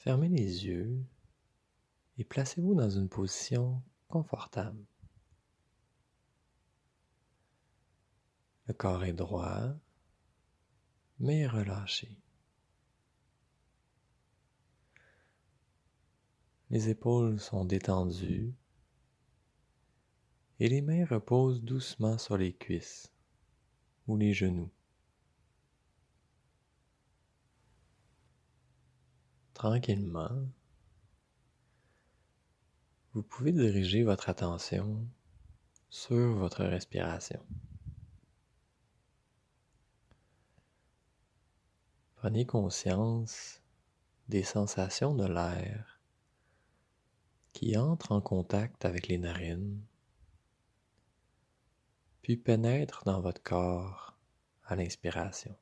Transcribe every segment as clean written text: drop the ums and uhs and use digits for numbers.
Fermez les yeux et placez-vous dans une position confortable. Le corps est droit, mais relâché. Les épaules sont détendues et les mains reposent doucement sur les cuisses ou les genoux. Tranquillement, vous pouvez diriger votre attention sur votre respiration. Prenez conscience des sensations de l'air qui entre en contact avec les narines, puis pénètre dans votre corps à l'inspiration.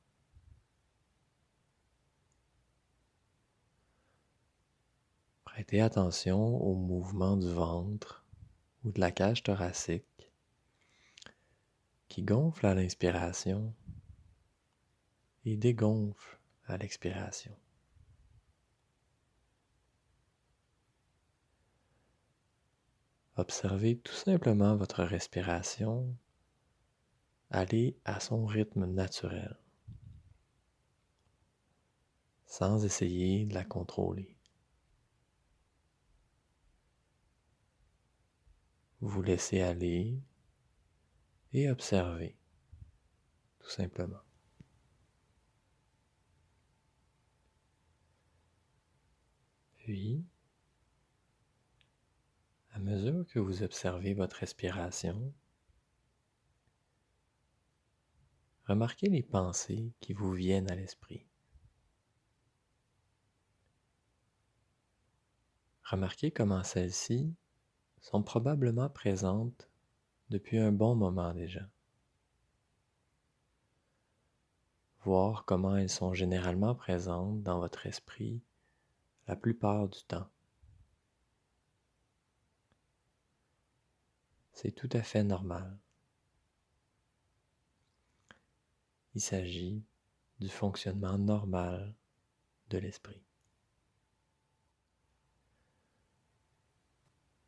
Prêtez attention au mouvement du ventre ou de la cage thoracique qui gonfle à l'inspiration et dégonfle à l'expiration. Observez tout simplement votre respiration aller à son rythme naturel, sans essayer de la contrôler. Vous laissez aller et observez, tout simplement. Puis, à mesure que vous observez votre respiration, remarquez les pensées qui vous viennent à l'esprit. Remarquez comment celles-ci sont probablement présentes depuis un bon moment déjà. Voir comment elles sont généralement présentes dans votre esprit la plupart du temps. C'est tout à fait normal. Il s'agit du fonctionnement normal de l'esprit.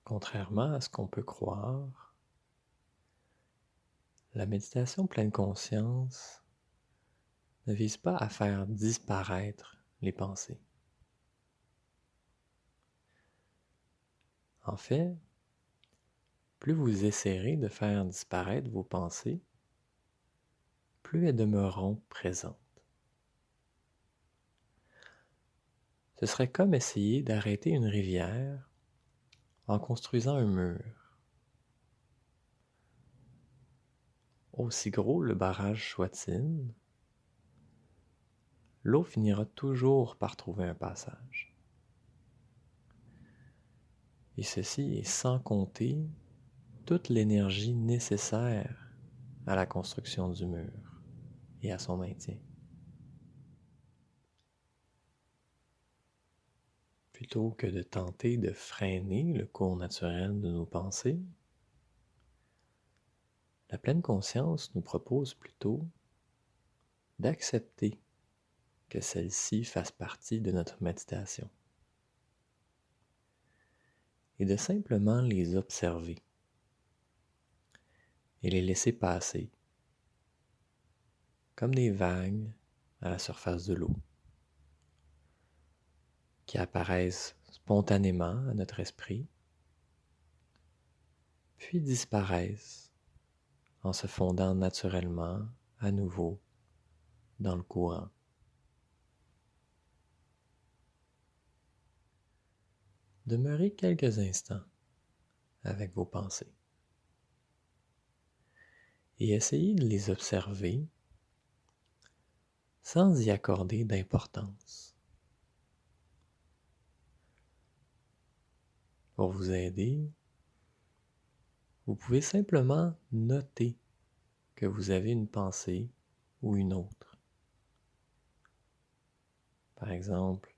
Contrairement à ce qu'on peut croire, la méditation pleine conscience ne vise pas à faire disparaître les pensées. En fait, plus vous essaierez de faire disparaître vos pensées, plus elles demeureront présentes. Ce serait comme essayer d'arrêter une rivière en construisant un mur. Aussi gros le barrage soit-il, l'eau finira toujours par trouver un passage. Et ceci est sans compter toute l'énergie nécessaire à la construction du mur et à son maintien. Plutôt que de tenter de freiner le cours naturel de nos pensées, la pleine conscience nous propose plutôt d'accepter que celles-ci fassent partie de notre méditation et de simplement les observer et les laisser passer comme des vagues à la surface de l'eau qui apparaissent spontanément à notre esprit puis disparaissent en se fondant naturellement à nouveau dans le courant. Demeurez quelques instants avec vos pensées et essayez de les observer sans y accorder d'importance. Pour vous aider, vous pouvez simplement noter que vous avez une pensée ou une autre. Par exemple,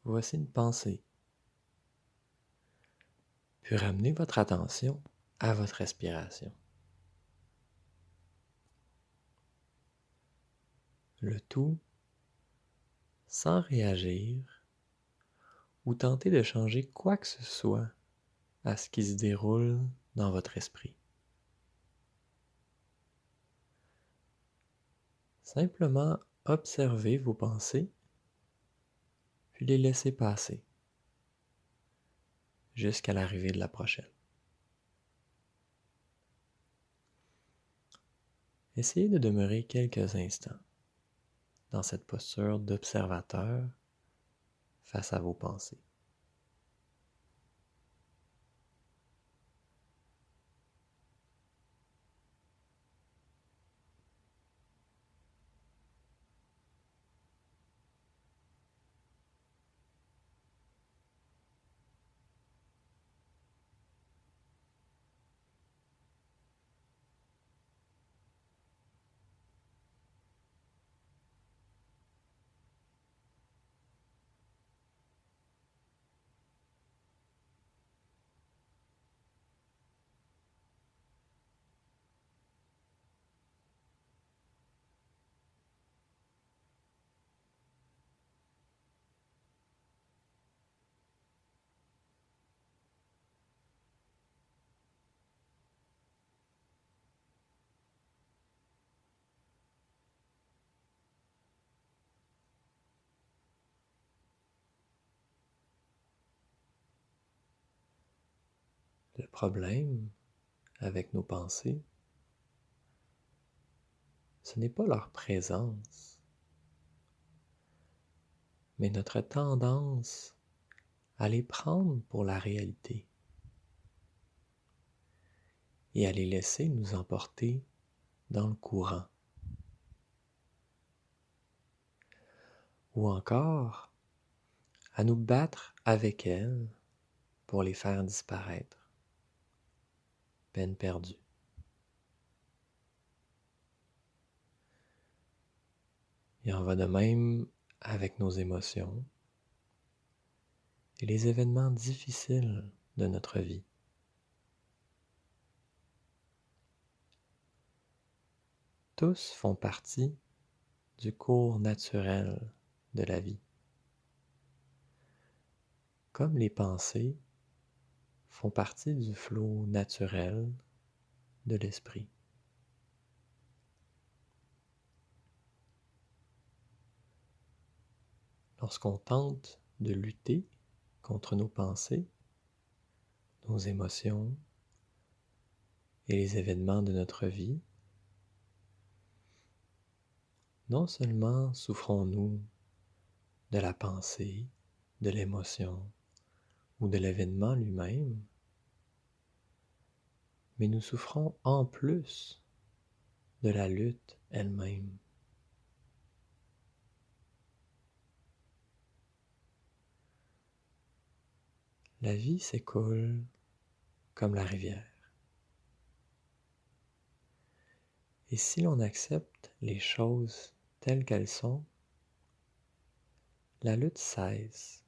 voici une pensée. Puis ramenez votre attention à votre respiration. Le tout sans réagir ou tenter de changer quoi que ce soit à ce qui se déroule dans votre esprit. Simplement observez vos pensées, puis les laissez passer jusqu'à l'arrivée de la prochaine. Essayez de demeurer quelques instants dans cette posture d'observateur face à vos pensées. Le problème avec nos pensées, ce n'est pas leur présence, mais notre tendance à les prendre pour la réalité et à les laisser nous emporter dans le courant. Ou encore à nous battre avec elles pour les faire disparaître. Peine perdue. Il en va de même avec nos émotions et les événements difficiles de notre vie. Tous font partie du cours naturel de la vie. Comme les pensées font partie du flot naturel de l'esprit. Lorsqu'on tente de lutter contre nos pensées, nos émotions et les événements de notre vie, non seulement souffrons-nous de la pensée, de l'émotion ou de l'événement lui-même, mais nous souffrons en plus de la lutte elle-même. La vie s'écoule comme la rivière. Et si l'on accepte les choses telles qu'elles sont, la lutte cesse.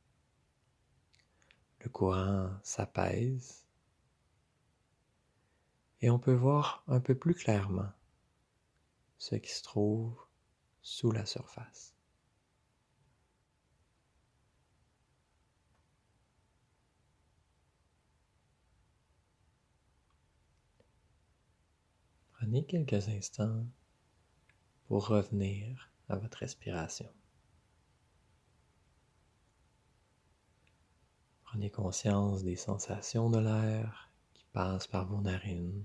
Le courant s'apaise et on peut voir un peu plus clairement ce qui se trouve sous la surface. Prenez quelques instants pour revenir à votre respiration. Prenez conscience des sensations de l'air qui passe par vos narines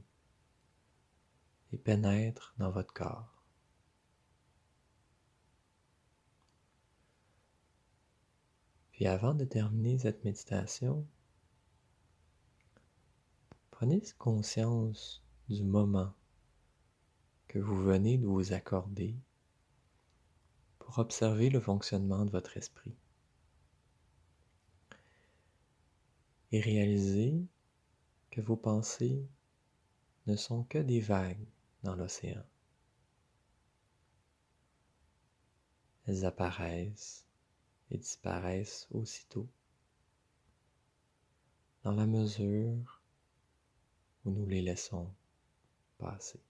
et pénètre dans votre corps. Puis avant de terminer cette méditation, prenez conscience du moment que vous venez de vous accorder pour observer le fonctionnement de votre esprit et réaliser que vos pensées ne sont que des vagues dans l'océan. Elles apparaissent et disparaissent aussitôt, dans la mesure où nous les laissons passer.